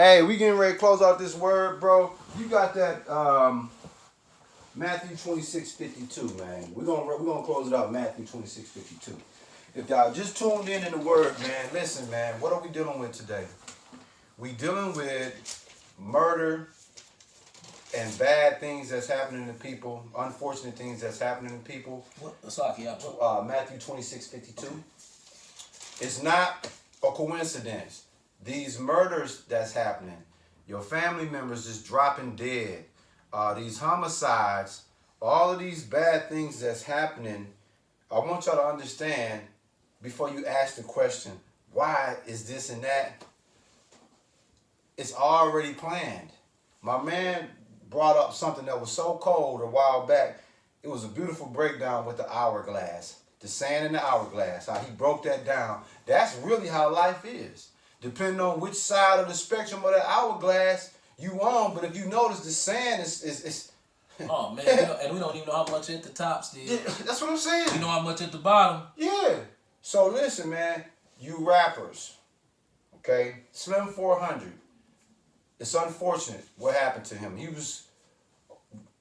Hey, we getting ready to close out this word, bro. You got that Matthew 26:52, man. We're gonna close it out, Matthew 26:52. If y'all just tuned in the word, man, listen, man, what are we dealing with today? We dealing with murder and bad things that's happening to people, unfortunate things that's happening to people. Matthew 26:52. It's not a coincidence. These murders that's happening, your family members just dropping dead, these homicides, all of these bad things that's happening, I want y'all to understand before you ask the question, why is this and that? It's already planned. My man brought up something that was so cold a while back. It was a beautiful breakdown with the hourglass, the sand in the hourglass, how he broke that down. That's really how life is. Depending on which side of the spectrum of the hourglass you on, but if you notice, the sand is oh man, and we don't even know how much at the top still. Yeah, that's what I'm saying. You know how much at the bottom. Yeah. So listen, man, you rappers, okay? Slim 400. It's unfortunate what happened to him.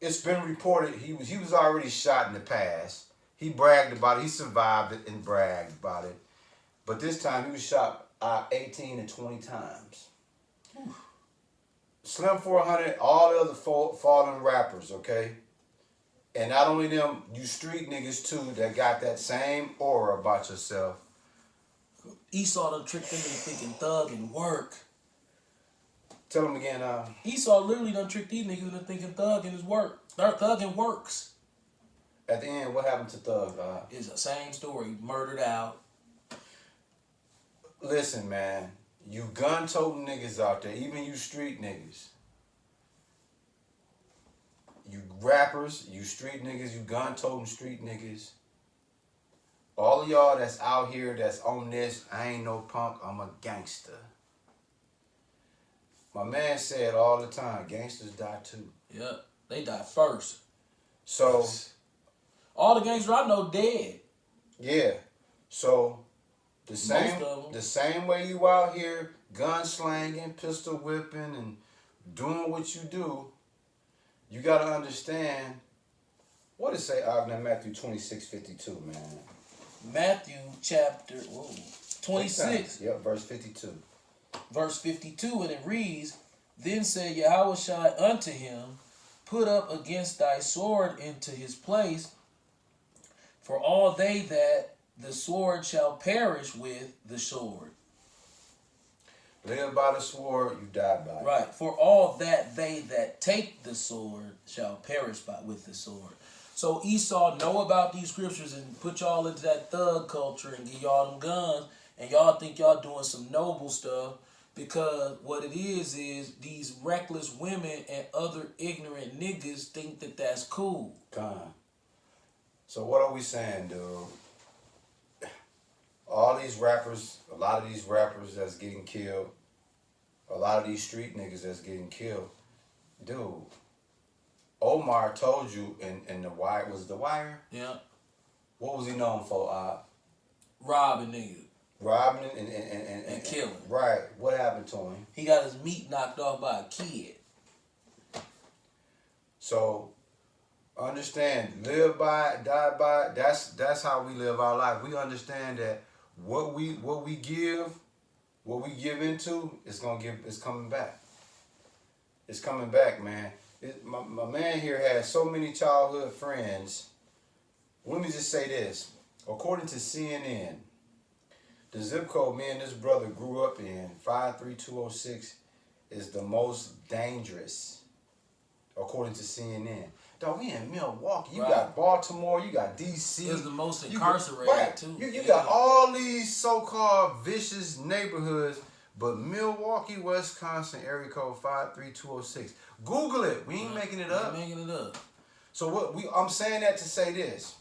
It's been reported he was already shot in the past. He bragged about it. He survived it and bragged about it. But this time he was shot 18 to 20 times. Whew. Slim 400, all the other fallen rappers, okay? And not only them, you street niggas too that got that same aura about yourself. Esau done tricked them into thinking thug and work. Tell them again. Esau literally done tricked these niggas into thinking thug and his work. Thug and works. At the end, what happened to Thug? It's the same story. Murdered out. Listen, man. You gun-toting niggas out there, even you street niggas. You rappers, you street niggas, you gun-toting street niggas. All of y'all that's out here that's on this, I ain't no punk, I'm a gangster. My man said all the time, gangsters die too. Yep, they die first. So, all the gangsters I know dead. Yeah. So, the same way you out here gun slanging, pistol whipping, and doing what you do, you got to understand, what does it say out in Matthew 26:52, man? Matthew chapter 26. Yep, verse 52. Verse 52, and it reads, Then said Yahushua unto him, Put up against thy sword into his place, for all they that the sword shall perish with the sword. Live by the sword, you die by it. Right. For all that they that take the sword shall perish with the sword. So Esau know about these scriptures and put y'all into that thug culture and give y'all them guns, and y'all think y'all doing some noble stuff, because what it is these reckless women and other ignorant niggas think that that's cool. So what are we saying, dude? All these rappers, a lot of these rappers that's getting killed, a lot of these street niggas that's getting killed, dude. Omar told you in The Wire, was it The Wire? Yeah. What was he known for? Robbing niggas. Robbing and killing. Right. What happened to him? He got his meat knocked off by a kid. So, understand, live by it, die by it. That's how we live our life. We understand that what we give into, it's coming back. It's coming back, man. My man here has so many childhood friends. Let me just say this. According to CNN, the zip code me and this brother grew up in, 53206, is the most dangerous, according to CNN. Dog, we in Milwaukee. You got Baltimore. You got D.C. It's the most incarcerated, too. You got all these so-called vicious neighborhoods, but Milwaukee, Wisconsin, area code 53206. Google it. We ain't making it up. We ain't making it up. So I'm saying that to say this.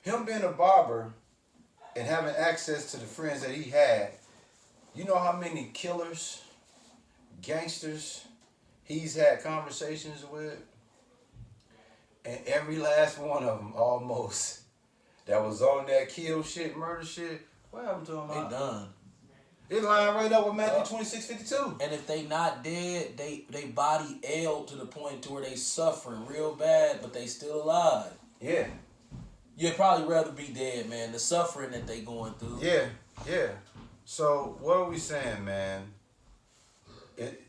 Him being a barber and having access to the friends that he had, you know how many killers, gangsters he's had conversations with? And every last one of them, almost, that was on that kill shit, murder shit, what happened to him? They done. It line right up with Matthew 26:52. And if they not dead, they body ailed to the point to where they suffering real bad, but they still alive. Yeah. You'd probably rather be dead, man. The suffering that they going through. Yeah, yeah. So what are we saying, man? It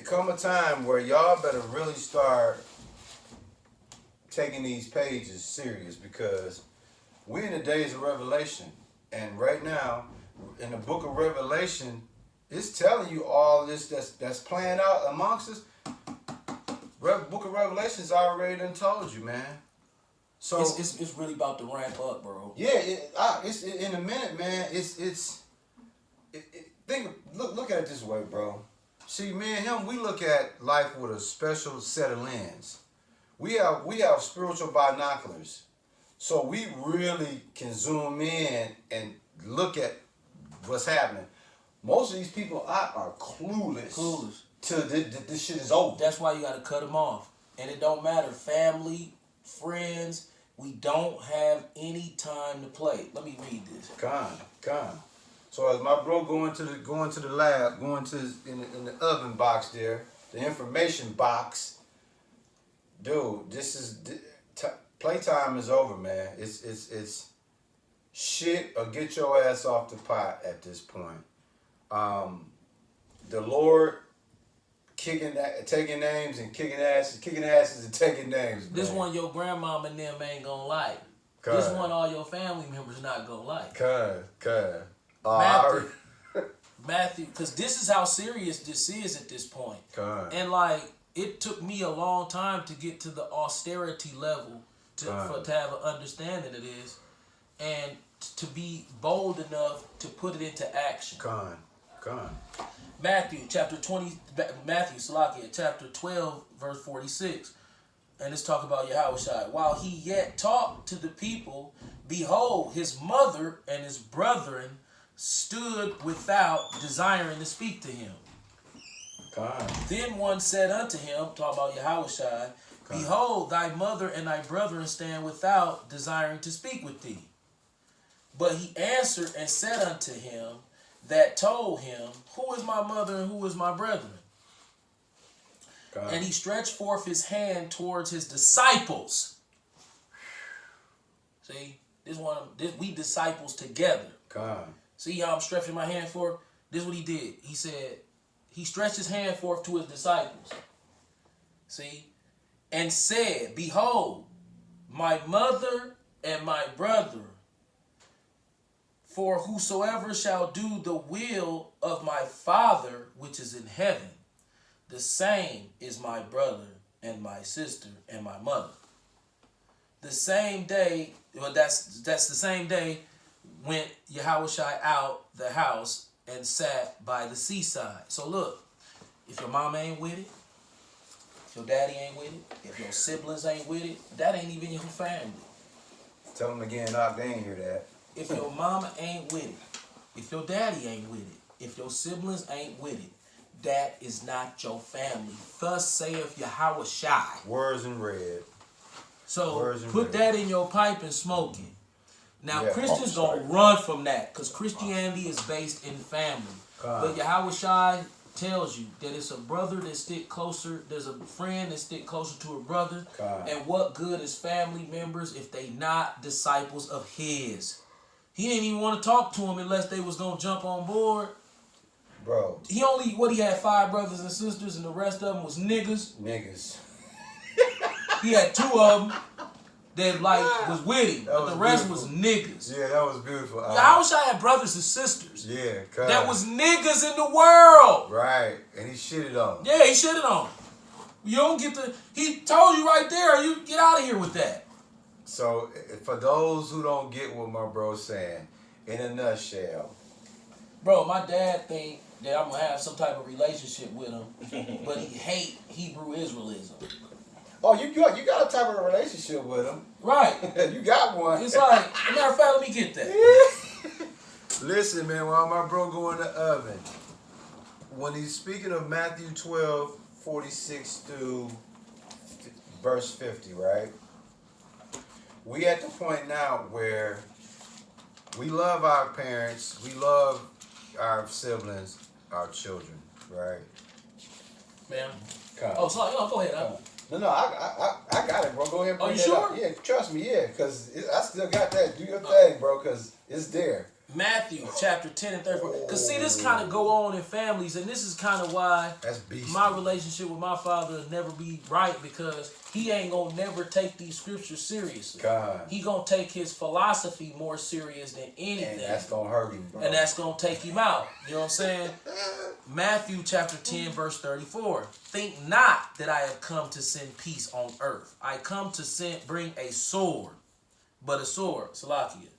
come a time where y'all better really start taking these pages serious, because we're in the days of Revelation, and right now in the book of Revelation, it's telling you all this that's playing out amongst us. Book of Revelation's already done told you, man. So it's really about to ramp up, bro. Yeah, it's in a minute, man. Look at it this way, bro. See, me and him, we look at life with a special set of lens. We have spiritual binoculars, so we really can zoom in and look at what's happening. Most of these people are clueless. To this shit is over. That's why you got to cut them off, and it don't matter. Family, friends, we don't have any time to play. Let me read this. Con. So as my bro going to the lab, in the oven box there, the information box, dude, this is playtime is over, man. It's shit or get your ass off the pot at this point. The Lord taking names and kicking asses and taking names. This man. one your grandmama and them ain't gonna like. God. This one all your family members not gonna like. God. Matthew, because this is how serious this is at this point. God. And like, it took me a long time to get to the austerity level to have an understanding of this, and to be bold enough to put it into action. Con. Matthew chapter 12 verse 46, and it's talking about Yahushua. While he yet talked to the people, behold, his mother and his brethren stood without, desiring to speak to him. God. Then one said unto him, talking about Yahushua, behold, thy mother and thy brethren stand without, desiring to speak with thee. But he answered and said unto him that told him, who is my mother and who is my brethren? God. And he stretched forth his hand towards his disciples. See, we disciples together. God. See how I'm stretching my hand forth? This is what he did. He said, he stretched his hand forth to his disciples. See? And said, behold, my mother and my brother, for whosoever shall do the will of my Father which is in heaven, the same is my brother and my sister and my mother. The same day, well, that's the same day went Yahushua out the house and sat by the seaside. So look, if your mama ain't with it, if your daddy ain't with it, if your siblings ain't with it, that ain't even your family. Tell them again, Doc, they ain't hear that. If your mama ain't with it, if your daddy ain't with it, if your siblings ain't with it, that is not your family. Thus saith Yahushua. Words in red. So put that in your pipe and smoke it. Now, Christians gonna run from that, because Christianity is based in family. But Yahushua tells you that it's a brother that stick closer, there's a friend that stick closer to a brother. And what good is family members if they not disciples of his? He didn't even want to talk to them unless they was gonna jump on board. Bro. He had 5 brothers and sisters, and the rest of them was niggas. He had 2 of them that was with him, but the rest was niggas. Yeah, that was beautiful. I wish I had brothers and sisters. Yeah, that was niggas in the world. Right, and he shitted on them. Yeah, he shitted on them. You don't get he told you right there, you get out of here with that. So, for those who don't get what my bro's saying, in a nutshell. Bro, my dad think that I'm going to have some type of relationship with him, but he hate Hebrew Israelism. Oh, you got a type of relationship with him. Right. You got one. It's like, as a matter of fact, let me get that. Listen, man, while my bro go in the oven, when he's speaking of Matthew 12:46 through verse 50, right? We at the point now where we love our parents, we love our siblings, our children, right? Man. Come. Oh, sorry. No, go ahead. No, I got it, bro. Go ahead and Oh, bring you that sure? up. Yeah, trust me, yeah, because I still got that. Do your thing, bro, because it's there. Matthew chapter 10 and 34. Because see, this kind of go on in families, and this is kind of why That's beast. my relationship with my father will never be right, because he ain't gonna never take these scriptures seriously. God. He gonna take his philosophy more serious than anything. And that's gonna hurt him, bro. And that's gonna take him out. You know what I'm saying? Matthew chapter 10 verse 34. Think not that I have come to send peace on earth. I come to bring a sword. But a sword, Salakia.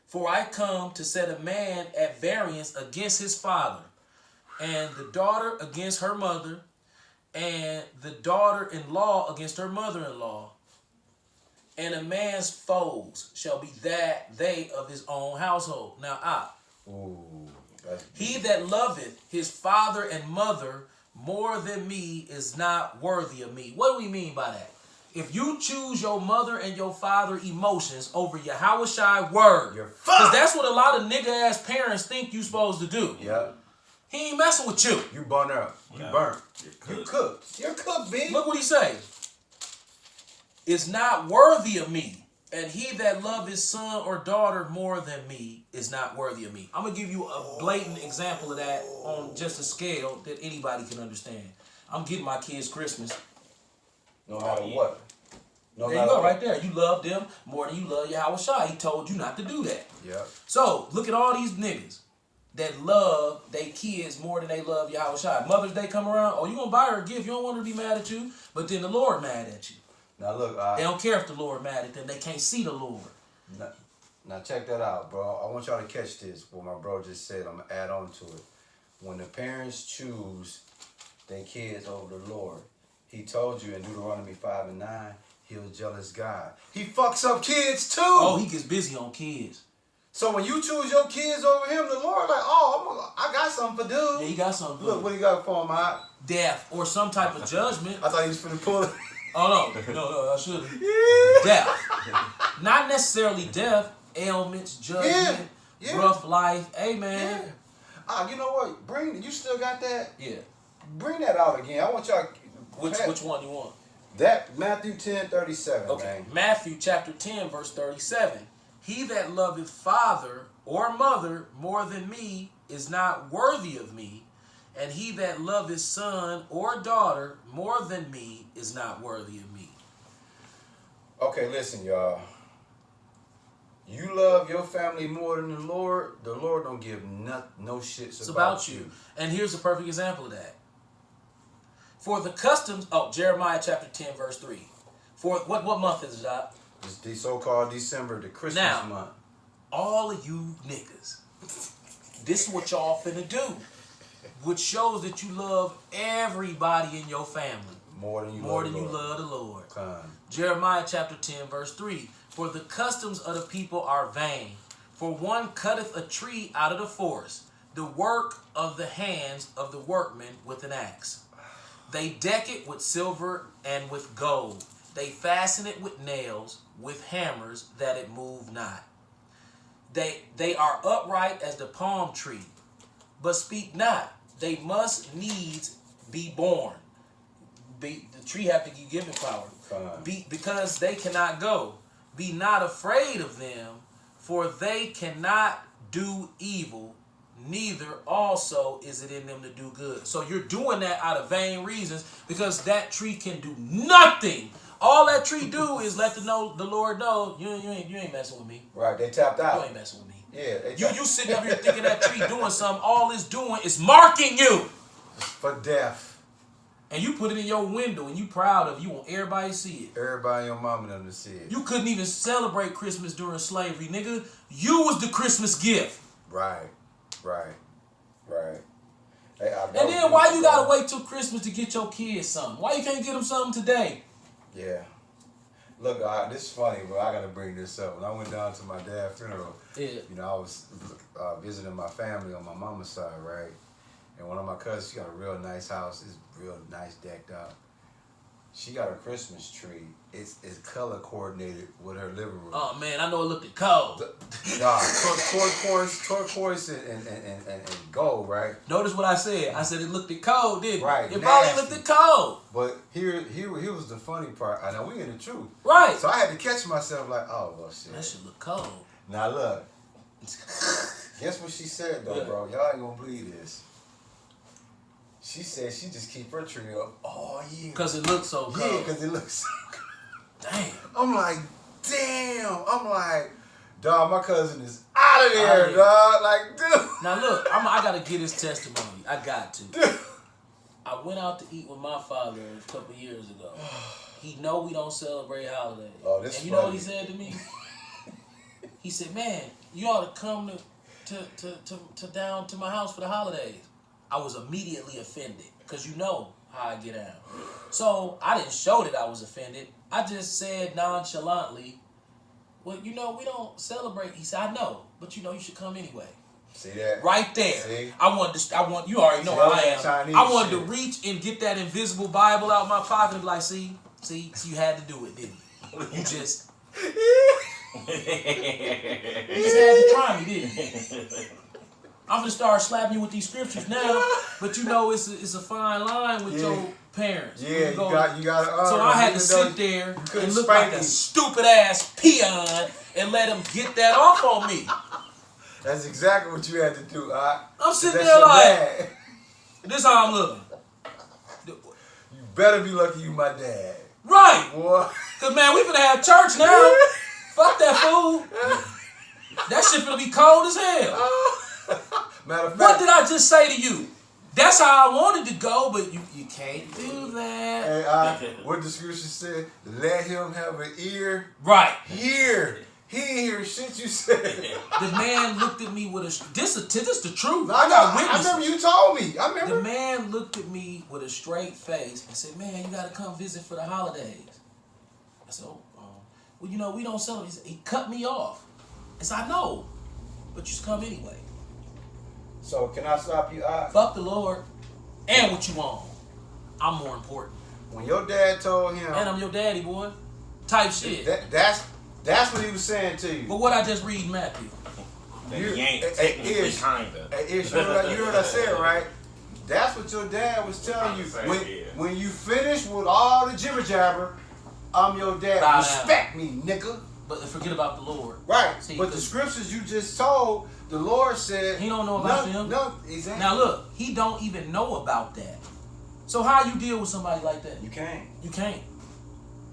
For I come to set a man at variance against his father, and the daughter against her mother, and the daughter-in-law against her mother-in-law. And a man's foes shall be they of his own household. Now, he that loveth his father and mother more than me is not worthy of me. What do we mean by that? If you choose your mother and your father emotions over your Yahushai word, because that's what a lot of nigga-ass parents think you supposed to do. Yeah. He ain't messing with you. You burn up. You burnt. You cooked. You're cooked, B. Look what he say. Is not worthy of me. And he that love his son or daughter more than me is not worthy of me. I'm going to give you a blatant example of that on just a scale that anybody can understand. I'm getting my kids Christmas. No matter what. No there you go, right there. You love them more than you love Yahushua. He told you not to do that. Yep. So, look at all these niggas that love their kids more than they love Yahushua. Mother's Day come around, oh, you gonna buy her a gift. You don't want her to be mad at you, but then the Lord mad at you. Now look, they don't care if the Lord mad at them. They can't see the Lord. Now check that out, bro. I want y'all to catch this. What my bro just said, I'm going to add on to it. When the parents choose their kids over the Lord, he told you in Deuteronomy 5 and 9, he's a jealous God. He fucks up kids too. Oh, he gets busy on kids. So when you choose your kids over him, the Lord like, oh, I got something for dude. Yeah, he got something for Look, what he got for him, out? Death or some type of judgment. I thought he was finna pull it. Oh, no, I shouldn't. Death. Not necessarily death. Ailments, judgment, rough life. Hey, man. Yeah. You know what? You still got that? Yeah. Bring that out again. I want y'all. Which one you want? That Matthew 10:37. Okay. Man. Matthew chapter 10, verse 37. He that loveth father or mother more than me is not worthy of me, and he that loveth son or daughter more than me is not worthy of me. Okay, listen, y'all. You love your family more than the Lord don't give no shits it's about you. And here's a perfect example of that. For the customs, Jeremiah chapter 10, verse 3. For what month is that? It's the so-called December, the Christmas month. All of you niggas, this is what y'all finna do. Which shows that you love everybody in your family. More than you love the Lord. Come. Jeremiah chapter 10, verse 3. For the customs of the people are vain. For one cutteth a tree out of the forest, the work of the hands of the workman with an axe. They deck it with silver and with gold. They fasten it with nails, with hammers, that it move not. They are upright as the palm tree, but speak not. They must needs be born. The tree have to be given power. Because they cannot go. Be not afraid of them, for they cannot do evil, neither also is it in them to do good. So you're doing that out of vain reasons, because that tree can do nothing. All that tree do is let the Lord know you ain't messing with me. Right, they tapped out. You ain't messing with me. Yeah, you sitting up here thinking that tree doing something. All it's doing is marking you for death. And you put it in your window and you proud of it. You want everybody to see it. Everybody, your mama them to see it. You couldn't even celebrate Christmas during slavery, nigga. You was the Christmas gift. Right. Hey, and then why you gotta wait till Christmas to get your kids something? Why you can't get them something today? Yeah. Look, this is funny, but I gotta bring this up. When I went down to my dad's funeral, I was visiting my family on my mama's side, right? And one of my cousins, she got a real nice house. It's real nice, decked out. She got a Christmas tree. It's color coordinated with her living room. Oh man, I know it looked cold. Nah, turquoise and gold, right? Notice what I said. I said it looked cold, didn't it? Right. It probably looked cold. But here was the funny part. I know we in the truth. Right. So I had to catch myself like, oh well, shit. That shit look cold. Now look. Guess what she said though, bro? Y'all ain't gonna believe this. She said she just keep her tree up all year. Cause it looks so cold. Yeah, because it looks so good. Damn. I'm like, damn. I'm like, dog, my cousin is out of there, dog. Like, dude. Now look, I gotta get his testimony. I got to. Dude. I went out to eat with my father a couple years ago. He know we don't celebrate holidays. Oh, this and you funny. know what he said to me? He said, "Man, you ought to come to down to my house for the holidays." I was immediately offended because you know how I get down. So I didn't show that I was offended. I just said nonchalantly, "Well, you know we don't celebrate." He said, "I know, but you know you should come anyway." See that? Right there. See? I want you already know how I am. Chinese I wanted shit. to reach and get that invisible Bible out of my pocket and be like, see, you had to do it, didn't you? You just had to try me, didn't you? I'm gonna start slapping you with these scriptures now, but you know it's a fine line with your parents. Yeah, you got. So I had to sit there and look like a stupid ass peon and let him get that off on me. That's exactly what you had to do. I'm sitting there like, this how I'm looking. You better be lucky you my dad. Right. Boy. Cause man, we finna have church now. Fuck that food. That shit finna be cold as hell. Matter of fact, What did I just say to you? That's how I wanted to go, but you can't do that. Hey, what the scripture said, let him have an ear. Right. Hear. He ain't hear shit you said. The man looked at me with a this the truth. No, I got I witnesses. remember you told me. I remember. The man looked at me with a straight face and said, "Man, you gotta come visit for the holidays." I said, "Well, you know, we don't celebrate." He cut me off. I said, "I know, but you should come anyway." So can I stop you? Fuck the Lord and what you want. I'm more important. When your dad told him, And I'm your daddy, boy. Type shit. That's what he was saying to you. But what I just read in Matthew. You ain't technically kinda. You heard what I said, right? That's what your dad was telling you. When you finish with all the jibber jabber, I'm your dad. Bow Respect me, nigga. But forget about the Lord. Right. See, but the scriptures you just told, the Lord said he don't know about them. No, exactly. Now look, he don't even know about that. So how you deal with somebody like that? You can't. You can't.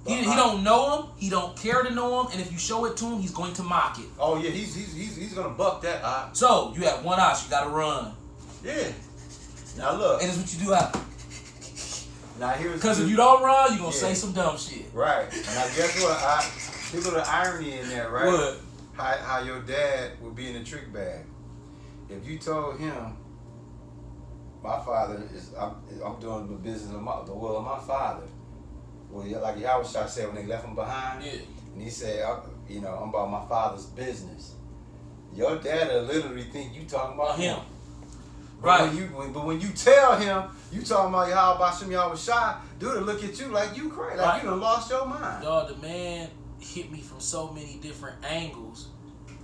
He don't know him. He don't care to know him. And if you show it to him, he's going to mock it. Oh yeah, he's gonna buck that. So you have one option. You got to run. Yeah. Now look. And it's what you do out. Now here's Because if you don't run, you're gonna say some dumb shit. Right. And I guess what? Here's the irony in that, right? What? How your dad would be in a trick bag. If you told him, my father is, I'm doing the business of the will of my father. Well, like Yahweh said when they left him behind. Yeah. And he said, I'm about my father's business. Your dad'll literally think you talking about him. Right. But when you tell him you talking about Yahweh Shai, dude will look at you like you crazy, like you done lost your mind. Dog, the man hit me from so many different angles.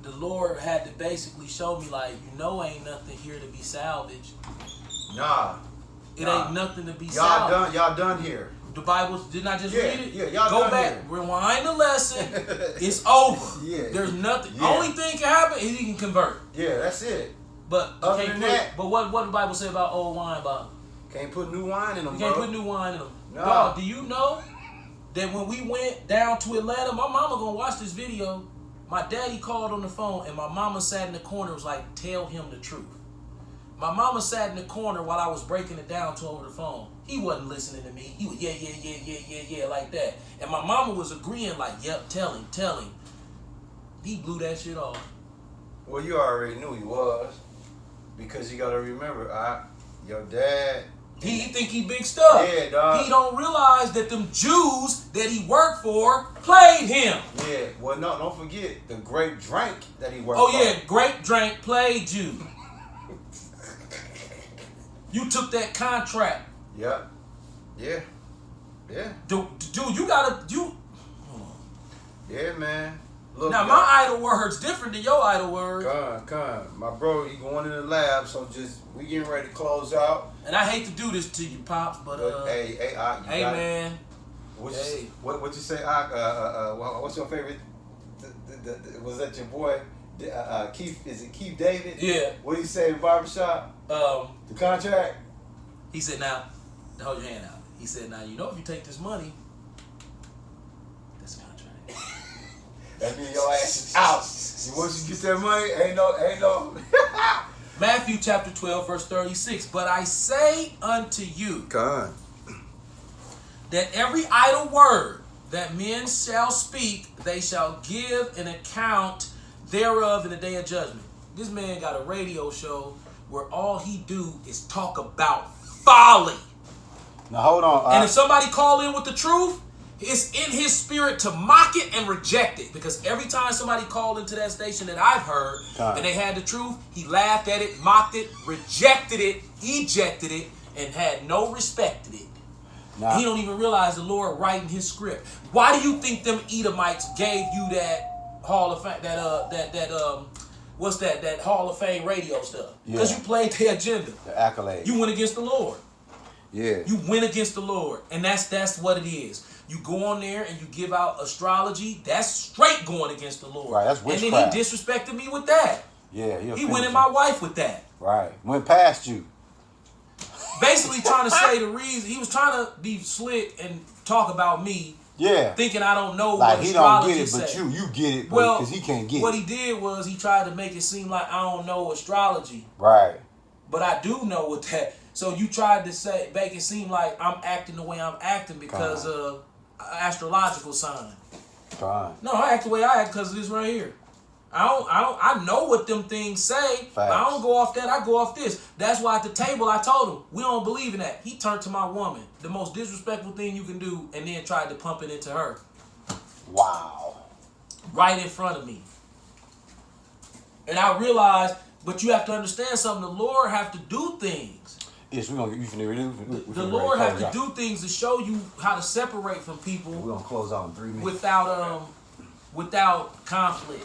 The Lord had to basically show me, like, ain't nothing here to be salvaged. Nah. It ain't nothing to be salvaged. Y'all done here. The Bible, didn't I just read it? Yeah, y'all go done back, here. rewind the lesson. It's over. Yeah. There's nothing. Yeah. Only thing can happen is he can convert. Yeah, that's it. But other than that, but what the Bible say about old wine bottles? Can't put new wine in them. You can't put new wine in them. No. Dog, do you know that when we went down to Atlanta, my mama gonna watch this video. My daddy called on the phone and my mama sat in the corner, was like, tell him the truth. My mama sat in the corner while I was breaking it down to him over the phone. He wasn't listening to me. He was yeah, like that. And my mama was agreeing like, yep, tell him. He blew that shit off. Well, you already knew he was. Because you gotta remember, your dad. He think he big stuff. Yeah, dog. He don't realize that them Jews that he worked for played him. Yeah, well, no, don't forget the grape drink that he worked for. Oh yeah, grape drink played you. You took that contract. Yep. Yeah. Yeah. Dude, you gotta Yeah, man. Look, now my idle word's different than your idle word. Come. My bro, he going in the lab, so we getting ready to close out. And I hate to do this to you, Pops, but hey, man. What you say? What's your favorite? Was that your boy? Keith? Is it Keith David? Yeah. What did he say in barbershop? The contract. He said, "Now, hold your hand out." He said, "Now, you know, if you take this money, this contract." That means your ass is out. Once you get that money, ain't no. Matthew chapter 12, verse 36. But I say unto you, God, that every idle word that men shall speak, they shall give an account thereof in the day of judgment. This man got a radio show where all he do is talk about folly. now hold on. And if somebody call in with the truth, it's in his spirit to mock it and reject it. Because every time somebody called into that station that I've heard and they had the truth, he laughed at it, mocked it, rejected it, ejected it, and had no respect in it. He don't even realize the Lord writing his script. Why do you think them Edomites gave you that Hall of Fame, that Hall of Fame radio stuff? Because you played their agenda. The accolade. You went against the Lord. Yeah. You went against the Lord. And that's what it is. You go on there and you give out astrology. That's straight going against the Lord. Right, that's witchcraft. And then he disrespected me with that. Yeah. He went at my wife with that. Right. Went past you. Basically trying to say the reason. He was trying to be slick and talk about me. Yeah. Thinking I don't know like what he astrology don't get it, but say. you get it Well, because he can't get what it. he did was he tried to make it seem like I don't know astrology. Right. But I do know what that. So you tried to make it seem like I'm acting the way I'm acting because of astrological sign. No, I act the way I act because of this right here. I know what them things say. But I don't go off that. I go off this. That's why at the table I told him we don't believe in that. He turned to my woman, the most disrespectful thing you can do, and then tried to pump it into her. Wow. Right in front of me. And I realized, but you have to understand something. The Lord have to do things. Yes, we're gonna. The Lord have to do things to show you how to separate from people. We're gonna close out in 3 minutes. Without conflict.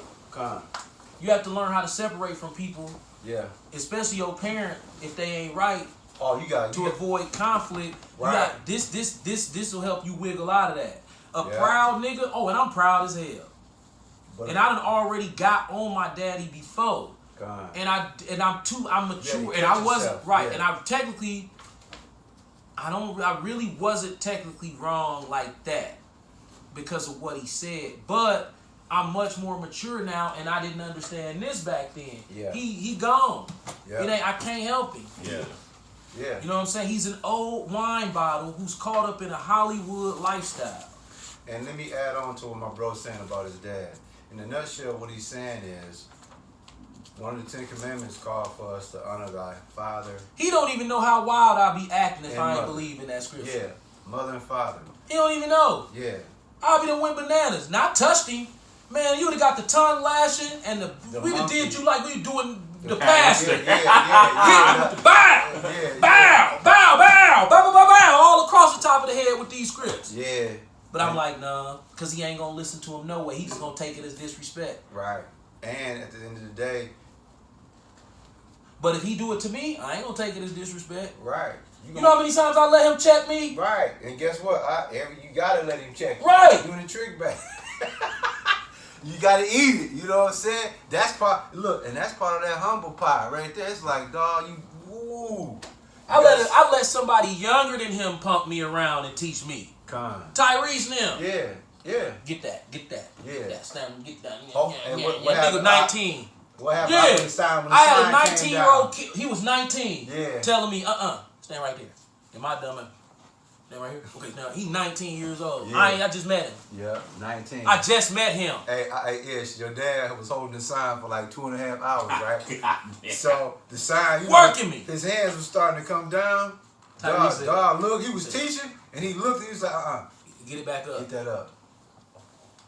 You have to learn how to separate from people. Yeah. Especially your parent, if they ain't right. Oh, you got to avoid conflict. Right. You got this will help you wiggle out of that. Proud nigga. Oh, and I'm proud as hell. And I done already got on my daddy before. And I'm mature, and I wasn't right. Yeah. And I really wasn't technically wrong like that because of what he said. But I'm much more mature now, and I didn't understand this back then. Yeah. He gone. Yeah. I can't help him. Yeah. Yeah. You know what I'm saying? He's an old wine bottle who's caught up in a Hollywood lifestyle. And let me add on to what my bro's saying about his dad. In a nutshell, what he's saying is, one of the 10 Commandments call for us to honor thy father. He don't even know how wild I'll be acting if I ain't mother. believe in that scripture. Yeah, mother and father. He don't even know. Yeah. I'll be done went bananas. Not touched him. Man, you would have got the tongue lashing and we would did you like we were doing the pastor. Yeah. Bow, all across the top of the head with these scripts. Yeah. But I'm like, nah, because he ain't going to listen to him no way. He just going to take it as disrespect. Right. And at the end of the day. But if he do it to me, I ain't going to take it as disrespect. Right. You know how many times I let him check me? Right. And guess what? You got to let him check you. Right. Doing the trick back. You got to eat it. You know what I'm saying? That's part of that humble pie right there. It's like, dog, I let somebody younger than him pump me around and teach me. Tyrese now. Yeah. Get that. Yeah. Get that. Stand, get that. Oh, and what happened? 19. What happened? Yeah. I had a 19-year-old kid. He was 19. Yeah. Telling me, stand right there. Am I dumb? Stand right here. Okay, now he's 19 years old. Yeah. I just met him. Yeah, 19. I just met him. Hey, Ish, your dad was holding the sign for like 2.5 hours, right? So the sign, working me. His hands were starting to come down. Dog, look, he was teaching, and he looked, and he was like, Get it back up. Get that up.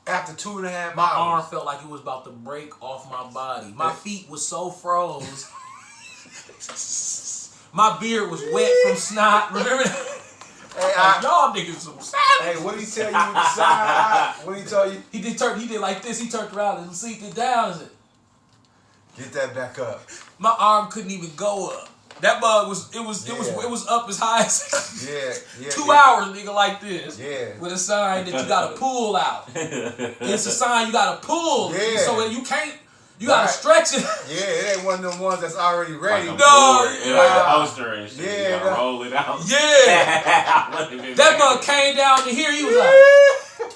After 2.5 hours. My arm felt like it was about to break off my body. My feet was so froze. My beard was wet from snot. Remember that? Hey, y'all niggas some savage. Hey, what did he tell you with the sign? What did he tell you? He did like this. He turned around and seat it down and said, Get that back up. my arm couldn't even go up. That bug it was up as high as Yeah. 2 hours, nigga, like this. Yeah. With a sign that you gotta pull out. It's a sign you gotta pull. Yeah. So that you can't. You gotta stretch it. Yeah, it ain't one of them ones that's already ready. Like No, a poster and shit. Yeah, You gotta roll it out. Yeah. That bug came down to here. He was like,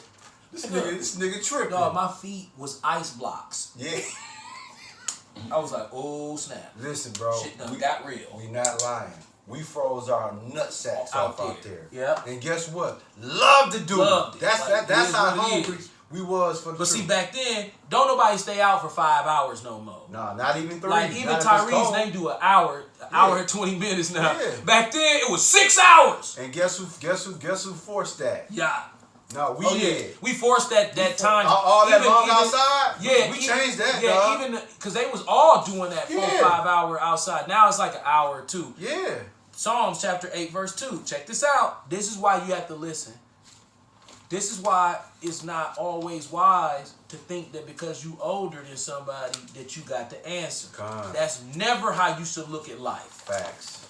this nigga tripping. dog, my feet was ice blocks. Yeah. I was like, oh snap. Listen, bro. Shit done got real. We not lying. We froze our nutsacks off out there. Yeah. And guess what? Love to do Loved it. it. That's Like, that's it is how what it hungry is. we was for the But see, truth. back then, don't nobody stay out for 5 hours no more. Nah, not even 3. Like even Not if it's Tyrese, cold. they do an hour and 20 minutes now. Yeah. Back then, it was 6 hours. And guess who forced that? Yeah. No, we Oh, did. yeah. We forced that time. All that long outside? Yeah. We changed that, Yeah, dog. even because they was all doing that 4 or Yeah. 5 hour outside. Now it's like an hour or 2. Yeah. Psalms chapter 8 verse 2. Check this out. This is why you have to listen. This is why it's not always wise to think that because you older than somebody that you got the answer. That's never how you should look at life. Facts.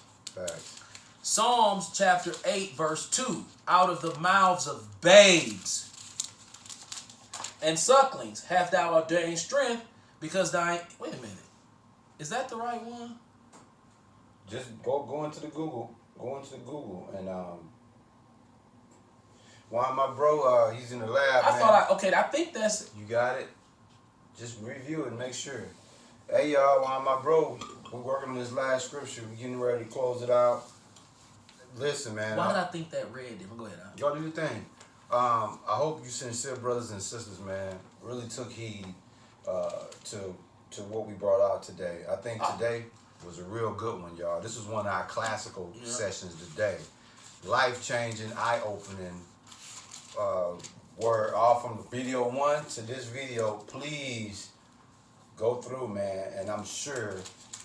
Psalms chapter 8 verse 2. Out of the mouths of babes and sucklings hath thou ordained strength because thine... Wait a minute. Is that the right one? Just go into the Google. Go into the Google and why my bro he's in the lab. I think that's... You got it? Just review it and make sure. Hey y'all, while my bro, we're working on this last scripture. We're getting ready to close it out. Listen, man. Why did I think that read? Go ahead. Y'all do your thing. I hope you sincere brothers and sisters, man, really took heed to what we brought out today. I think today was a real good one, y'all. This was one of our classical sessions today. Life-changing, eye-opening word all from video 1 to this video. Please go through, man, and I'm sure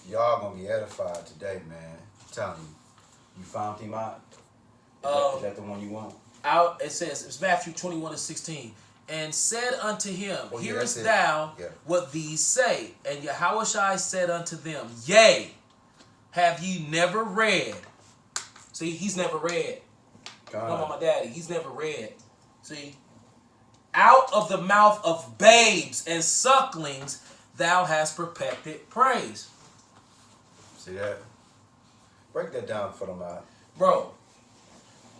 y'all gonna be edified today, man. I'm telling you. You found him out? Is that the one you want? Out. It says, it's Matthew 21:16. And said unto him, hearest thou what these say? And Yahushua said unto them, yea, have ye never read? See, he's never read. Come on, my daddy. He's never read. See, out of the mouth of babes and sucklings thou hast perfected praise. See that? Break that down for them out. Bro,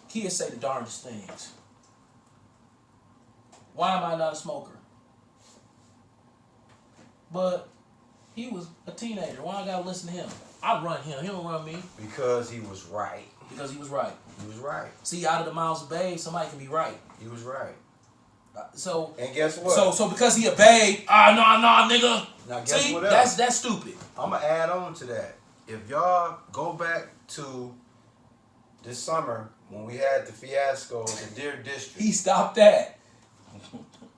kids say the darndest things. Why am I not a smoker? But he was a teenager. Why I gotta listen to him? I run him. He don't run me. Because he was right. Because he was right. He was right. See, out of the mouths of babes, somebody can be right. He was right. So and guess what? So because he a babe, nah, nigga. Now guess See, what else? that's stupid. I'm gonna add on to that. If y'all go back to this summer when we had the fiasco in the Deer District, he stopped that.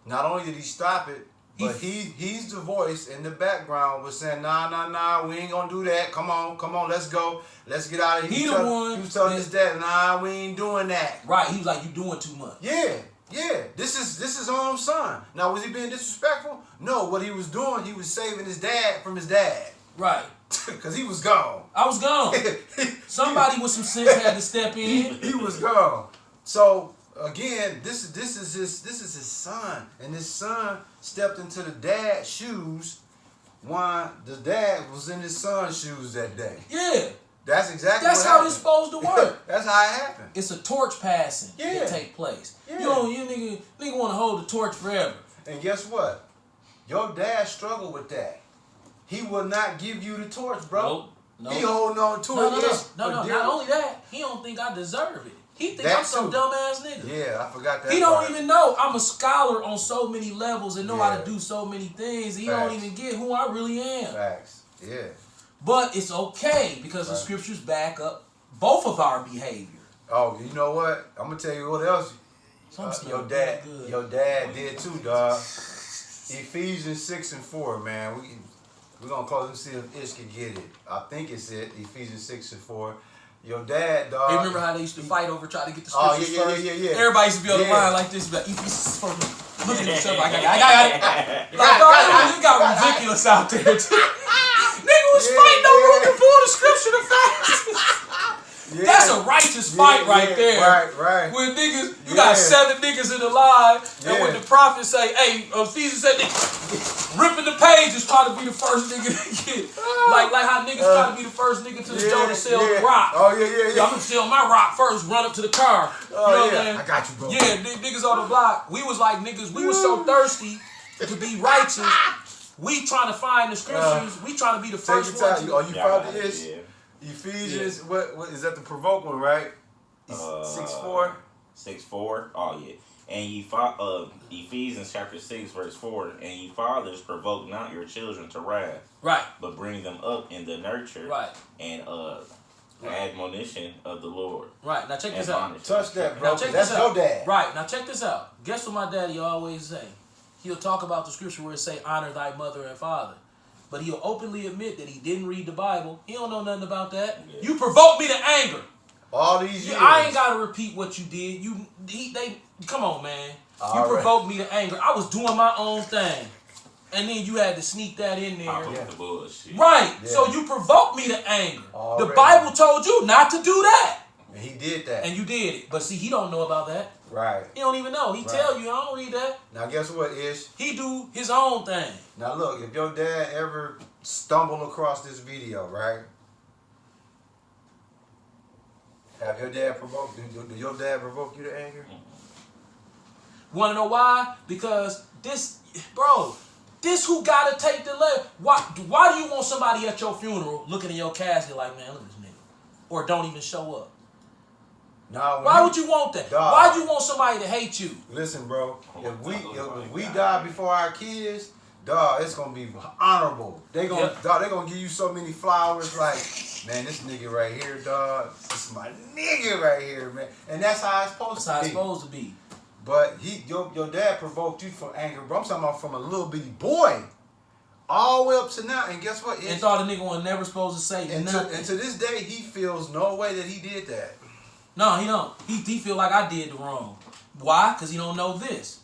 Not only did he stop it, but he's the voice in the background was saying, nah, we ain't gonna do that. Come on, let's go. Let's get out of here. He was telling his dad, nah, we ain't doing that. Right, he was like, you doing too much. Yeah. This is his own son. Now, was he being disrespectful? No, what he was doing, he was saving his dad from his dad. Right. Because he was gone. I was gone. Somebody with some sense had to step in. He was gone. So again, this is his son, and his son stepped into the dad's shoes while the dad was in his son's shoes that day. Yeah. That's exactly That's what how happened. it's supposed to work. That's how it happened. It's a torch passing that take place. Yeah. You nigga want to hold the torch forever. And guess what? Your dad struggled with that. He will not give you the torch, bro. Nope. He holding on to it. No. Not only that, he don't think I deserve it. He think That I'm some too. dumbass nigga. Yeah, I forgot that. He don't even know I'm a scholar on so many levels and know how to do so many things. He don't even get who I really am. Facts. Yeah. But it's okay because the scriptures back up both of our behavior. Oh, you know what? I'm gonna tell you what else. Your dad did too, dog. Ephesians 6:4, man. We're gonna close and see if Ish can get it. I think it's it. Ephesians 6:4. Your dad, dog. Hey, remember how they used to fight over trying to get the Oh, scriptures yeah, first? yeah. Everybody used to be on the Yeah. line like this, like, Ephesians for me. Look at himself like, I got it. Like, dog, it got ridiculous out there, too. Nigga was fighting over who could pull the scripture the fastest. Yeah. That's a righteous fight right there. Right. When niggas, you got 7 niggas in the line, and when the prophet say, hey, Ephesians said, ripping the pages, trying to be the first nigga to get. Like how niggas try to be the first nigga to the door to sell the rock. Oh, yeah. I'm gonna sell my rock first, run up to the car. Oh, you know what yeah. I'm saying? I got you, bro. Yeah, niggas on the block. We was like niggas, we was so thirsty to be righteous. We trying to find the scriptures. We trying to be the first ones. Oh, you found this? Yeah. Ephesians, what is that the provoke one, right? 6:4? 6:4. Oh yeah. And Ephesians chapter 6 verse 4. And ye fathers, provoke not your children to wrath, Right. but bring them up in the nurture, Right. and admonition of the Lord. Right. Now check this out. Touch that, bro. Now check That's this out. your dad. Right. Now check this out. Guess what my daddy always say? He'll talk about the scripture where it say, honor thy mother and father. But he'll openly admit that he didn't read the Bible. He don't know nothing about that. Yeah. You provoked me to anger. All these years. I ain't got to repeat what you did. Come on, man. You provoked me to anger. I was doing my own thing. And then you had to sneak that in there. The bullshit. Right. Yeah. So you provoked me to anger. Already. The Bible told you not to do that. And he did that. And you did it. But see, he don't know about that. Right. He don't even know. He tell you, I don't read that. Now guess what, Ish? He do his own thing. Now look, if your dad ever stumbled across this video, right? Have your dad provoked? Do your dad provoke you to anger? Want to know why? Because this who gotta take the lead. Why do you want somebody at your funeral looking in your casket like, man, look at this nigga, or don't even show up? Nah, why would you want that? Dog, why do you want somebody to hate you? Listen, bro. If we die before our kids, dog, it's gonna be honorable. They gonna give you so many flowers. Like, man, this nigga right here, dog. This is my nigga right here, man. And that's how it's supposed to be. But your dad provoked you from anger, bro. I'm talking about from a little bitty boy, all the way up to now. And guess what? And thought a nigga was never supposed to say nothing. And to this day, he feels no way that he did that. No, he don't. He feel like I did the wrong. Why? Because he don't know this.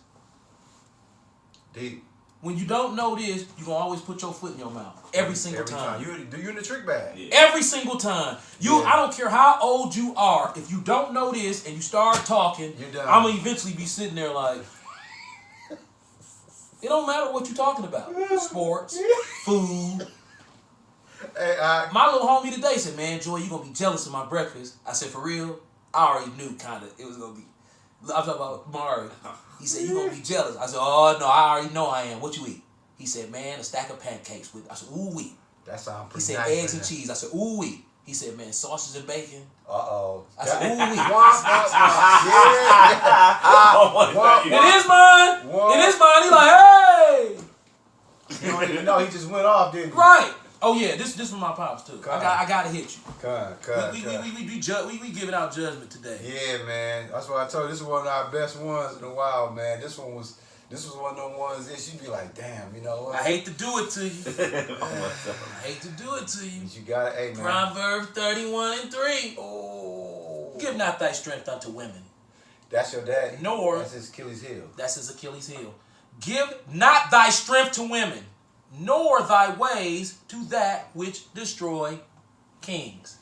Deep. When you don't know this, you gonna always put your foot in your mouth every single time. You in the trick bag. Yeah. Every single time. I don't care how old you are. If you don't know this and you start talking, I'm gonna eventually be sitting there like, it don't matter what you're talking about. Sports, food. Hey, my little homie today said, man, Joy, you gonna be jealous of my breakfast. I said, for real? I already knew kind of it was gonna be. I'm talking about Mari. He said, you gonna be jealous. I said, oh no, I already know I am. What you eat? He said, man, a stack of pancakes with. I said, ooh wee. That sounds pretty. He said, nice, eggs and cheese. I said, ooh wee. He said, man, sausage and bacon. Uh-oh. I said, ooh wee. Yeah. It is mine. It is mine. He like, hey. You don't even know. He just went off, didn't he? Right. Oh yeah, this for my pops too. I gotta hit you. We giving out judgment today. Yeah, man. That's what I told you. This is one of our best ones in a while, man. This was one of them ones that you'd be like, damn, you know what? I hate to do it to you. I hate to do it to you. But you got it, hey man. Proverbs 31:3. Oh. Give not thy strength unto women. That's your daddy. Nor that's his Achilles heel. That's his Achilles heel. Give not thy strength to women, nor thy ways to that which destroy kings.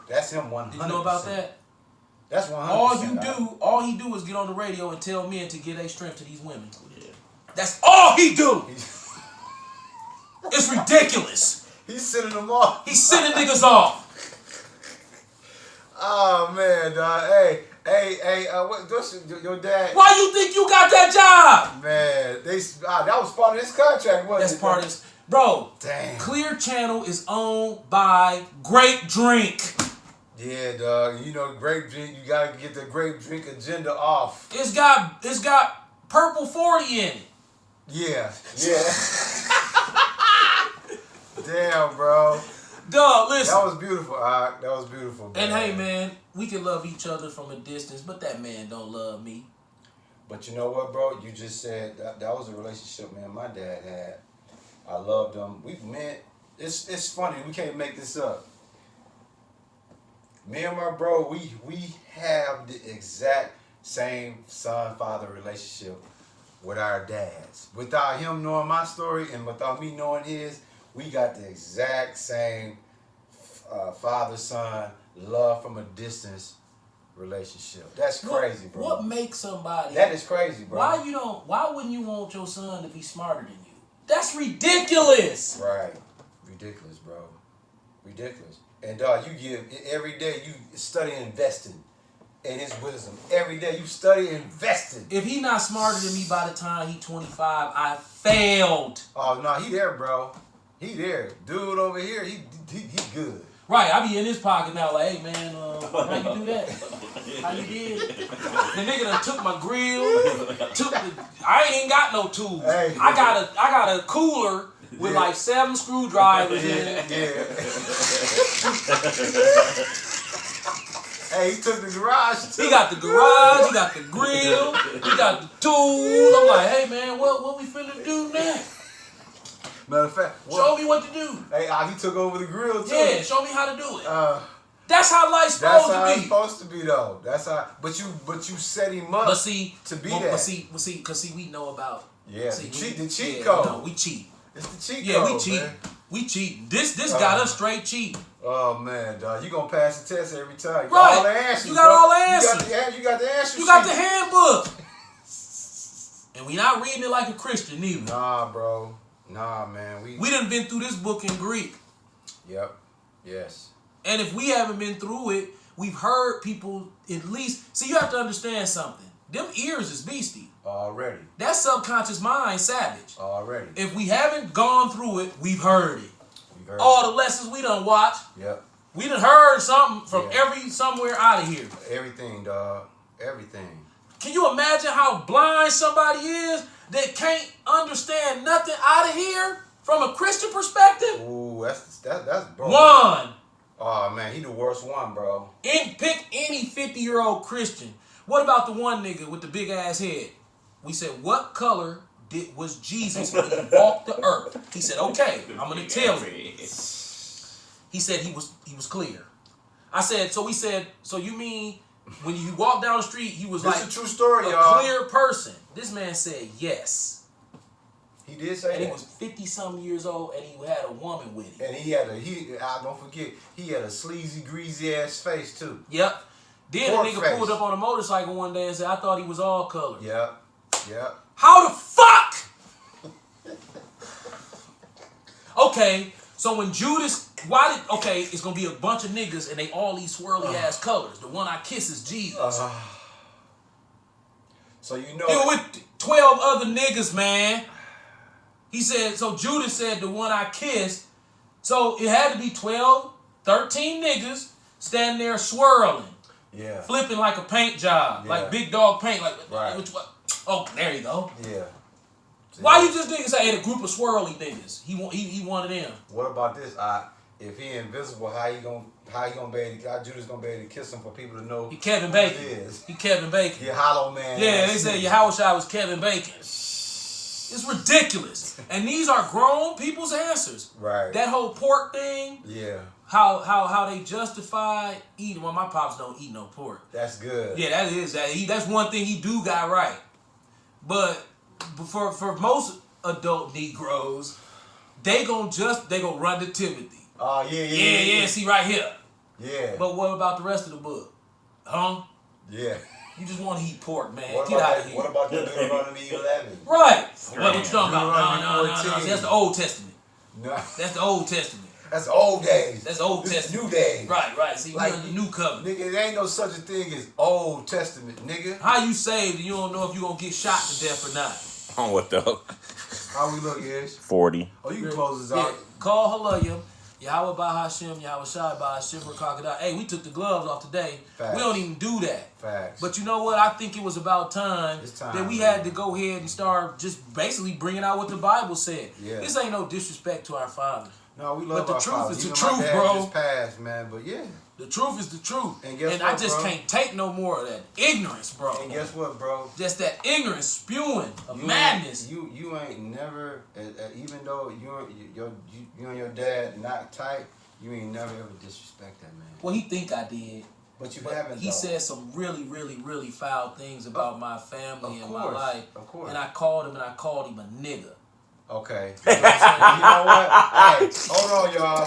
That's him 100%. Did you know about that? That's 100%. All he do is get on the radio and tell men to give their strength to these women. Yeah. That's all he do. It's ridiculous. He's sending them off. He's sending niggas off. Oh man, dog. Hey, what's your dad? Why you think you got that job? Man, that was part of his contract, wasn't it? That's part of his. Bro, damn. Clear Channel is owned by Grape Drink. Yeah, dog. You know, Grape Drink, you gotta get the Grape Drink agenda off. It's got Purple 40 in it. Yeah. Damn, bro. Dog, listen. That was beautiful, That was beautiful, man. And hey, man, we can love each other from a distance, but that man don't love me. But you know what, bro? You just said that was a relationship, man, my dad had. I loved him. It's funny. We can't make this up. Me and my bro, we have the exact same son-father relationship with our dads. Without him knowing my story and without me knowing his, we got the exact same father-son love from a distance relationship. That's crazy, bro. What makes somebody? That is crazy, bro. Why wouldn't you want your son to be smarter than you? That's ridiculous. Right. Ridiculous, bro. Ridiculous. And dog, you give every day you study investing in his wisdom. Every day you study investing. If he not smarter than me by the time he 25, I failed. Oh no, he there, bro. He there. Dude over here, he good. Right, I be in his pocket now, like, hey man, how you do that? How you did? The nigga done took my grill, I ain't even got no tools. Hey, I got a cooler with like 7 screwdrivers in it. Yeah. Hey, he took the garage too. He got the garage, he got the grill, he got the tools. I'm like, hey man, what we finna do now? Matter of fact, Show me what to do. Hey, he took over the grill too. Yeah, show me how to do it. That's how life's that's supposed how to it's be. supposed to be though. That's how. But you set him up. But see, to be that. But see, we know about. Yeah, see, the cheat code. No, we cheat. It's the cheat Yeah, code. we cheat. Man. We cheat. This got us straight cheating. Oh man, dog, you gonna pass the test every time. You Right. got all the answers. You got all the You answers. got the answers. You got the handbook. And we not reading it like a Christian neither. Nah, bro. Nah, man. We done been through this book in Greek. Yep. Yes. And if we haven't been through it, we've heard people at least. See, you have to understand something. Them ears is beastie. Already. That subconscious mind savage. Already. If we haven't gone through it, we've heard it. We've heard All the lessons we done watched. Yep. We done heard something from somewhere out of here. Everything, dog. Everything. Can you imagine how blind somebody is that can't understand nothing out of here from a Christian perspective? Ooh, that's bro. One. Oh man, he the worst one, bro. Pick any 50-year-old Christian. What about the one nigga with the big ass head? We said, what color was Jesus when he walked the earth? He said, okay, I'm gonna tell you. He said he was clear. I said, so you mean when you walk down the street, he was This like is a true story, a y'all. clear person? This man said yes. He did say And that. he was 50-something years old, and he had a woman with him. And don't forget, he had a sleazy, greasy ass face too. Yep. Then Pork the nigga face. pulled up on a motorcycle one day and said, I thought he was all color. Yep. Yep. How the fuck? Okay, so when Judas, it's gonna be a bunch of niggas and they all these swirly ass colors. The one I kiss is Jesus. So you know. He was with 12 other niggas, man. He said, so Judas said the one I kissed. So it had to be 12, 13 niggas standing there swirling. Yeah. Flipping like a paint job. Yeah. Like big dog paint. Like, Right. which one? Oh, there you go. Yeah. Why you just niggas say had a group of swirly niggas? He one of them. What about this? If he invisible, how you gonna be able to, how Judas gonna be able to kiss him for people to know He Kevin who Bacon. it is? He Kevin Bacon. Your hollow man. Yeah, they said Yahushua was Kevin Bacon. It's ridiculous. And these are grown people's answers. Right. That whole pork thing, Yeah. how they justify eating. Well, my pops don't eat no pork. That's good. Yeah, that's one thing he do got right. But for most adult Negroes, they gonna run to Timothy. Oh yeah. See right here. Yeah. But what about the rest of the book? Huh? Yeah. You just want to eat pork, man. What Get about out that? of here. What about the Deuteronomy 11? Right. What you talking about? Deuteronomy No. 14. See, that's the Old Testament. No. That's the Old Testament. That's the old days. That's the Old This Testament. New days. Right. See, Like, we on the new covenant. Nigga, there ain't no such a thing as Old Testament, nigga. How you saved and you don't know if you gonna get shot to death or not? On what though? How we look, Ish? 40. Oh, you can close this Yeah. out. Call Halayim. Yahweh Bahashim, Yahweh Shai Bahashim, Rakakada. Hey, we took the gloves off today. Facts. We don't even do that. Facts. But you know what? I think it was about time, It's time, that we man. had to go ahead and start just basically bringing out what the Bible said. Yeah. This ain't no disrespect to our fathers. No, we love But the our truth fathers. is the Even my truth, dad bro. Just passed, man. But yeah. The truth is the truth. And guess I what, just bro? can't take no more of that ignorance, bro. And guess what, bro? Just that ignorance spewing of You madness. ain't- You ain't never, even though you and your dad not tight, You ain't never ever disrespect that man. Well, he think I did. But you haven't. He said some really, really, really foul things about my family and my life. Of course. And I called him a nigga. Okay. You know what? Hey, hold on, y'all.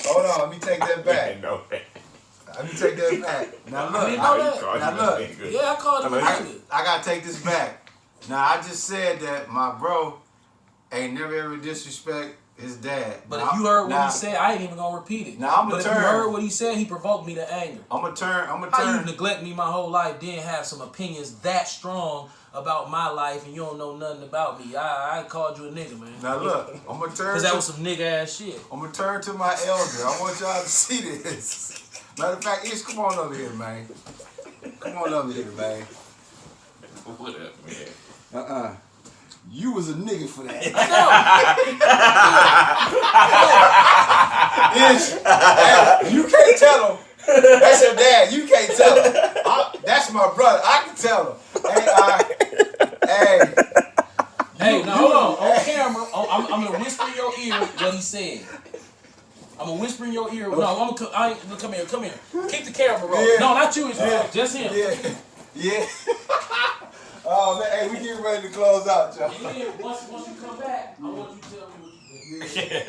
Hold on. Let me take that back. Let me take that back. Now look. Yeah, I called him a nigga. I gotta take this back. Now I just said that my bro ain't never ever disrespect his dad. But if you heard what he said, I ain't even gonna repeat it. Now But if you heard what he said, he provoked me to anger. I'm gonna turn. How you neglect me my whole life, then have some opinions that strong about my life, and you don't know nothing about me? I called you a nigga, man. Now look, I'm gonna turn. Cause that was some nigga ass shit. I'm gonna turn to my elder. I want y'all to see this. Matter of fact, Ish, come on over here, man. Come on over here, man. What up, man? You was a nigga for that. Ish, you can't tell him. That's your dad. You can't tell him. That's my brother. I can tell him. Hey, now hold on. On camera, I'm gonna whisper in your ear what he said. I'm gonna whisper in your ear. No, come here. Keep the camera rolling. Yeah. No, not you. Just him. Yeah. Oh man, hey, we getting ready to close out, y'all. And then once you come back, I want you to tell me what you did. Yeah.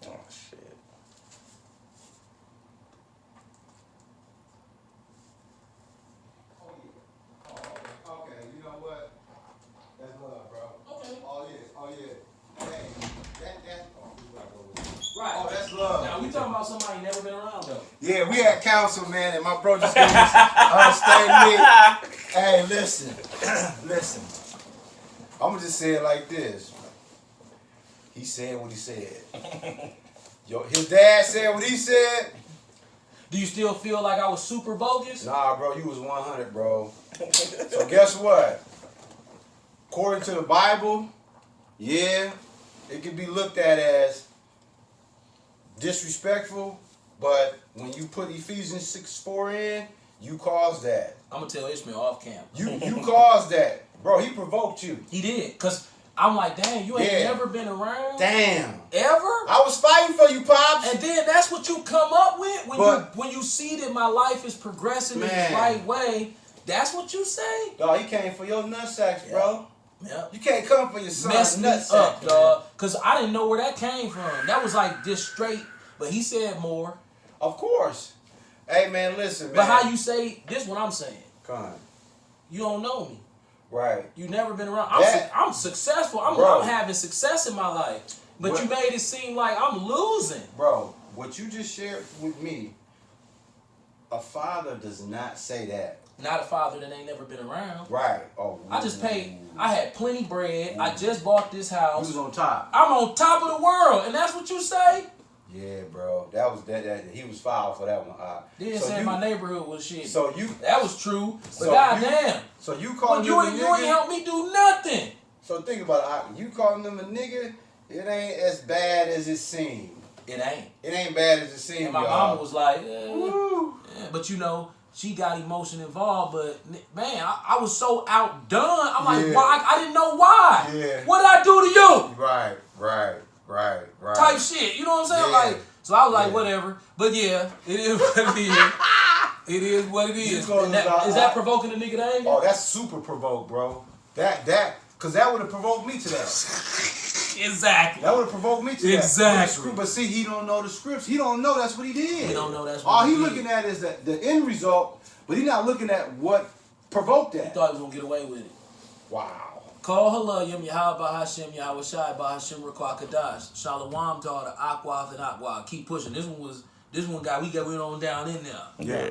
Oh shit. Okay, you know what? That's love, bro. Okay. Oh yeah. Hey, that's Right. Oh, that's love. Now we talking about somebody never been around though. Yeah, we had counsel, man, and my bro just gave us statement. Hey, listen. Listen. I'm gonna just say it like this. He said what he said. His dad said what he said. Do you still feel like I was super bogus? Nah, bro, you was 100, bro. So guess what? According to the Bible, yeah, it can be looked at as disrespectful, but when you put Ephesians 6:4 in, you caused that. I'm gonna tell Ishmael off camera. You caused that. Bro, he provoked you. He did, cause I'm like, damn, you ain't never been around. Damn. Ever? I was fighting for you, Pops. And then that's what you come up with when you see that my life is progressing in the right way. That's what you say. Dog, he came for your nutsacks, bro. Yep. You can't come for your son's Messed me nutsack, up, man. dog. Cause I didn't know where that came from. That was like just straight. But he said more. Of course. Hey, man, listen, man. But how you say this? What I'm saying. Come on. You don't know me. Right. You never been around. That- I'm successful. I'm having success in my life. But you made it seem like I'm losing. Bro, what you just shared with me, a father does not say that. Not a father that ain't never been around. Right. Oh. I just paid. I had plenty bread. I just bought this house. You was on top. I'm on top of the world, and that's what you say. Yeah, bro. That was that. He was foul for that one. Then say my neighborhood was shit. So you. That was true. But So goddamn. So you calling you ain't helped me do nothing. So think about it. You calling them a nigga, it ain't as bad as it seemed. It ain't. It ain't bad as it seemed, And my y'all. mama was like, yeah. But you know, she got emotion involved. But man, I was so outdone. I'm like, why? I didn't know why. Yeah. What did I do to you? Right. Type shit. You know what I'm saying? Yeah. Like, so I was like, whatever. But yeah, it is what it is. It is what it is. Is that provoking a nigga to anger? Oh, that's super provoked, bro. Cause that would have provoked me to that. Exactly. That would have provoked me to that. Exactly. But see, he don't know the scripts. He don't know that's what he did. He don't know that's what All he he did. looking at is the end result, but he not looking at what provoked that. He thought he was gonna get away with it. Wow. Call Halayim, Yahweh Hashem, Yahweh Shai, Bahashem Rakwa Kadash, Shalom daughter, Aqua and Aqua. Keep pushing. This one got we on down in there. Yeah.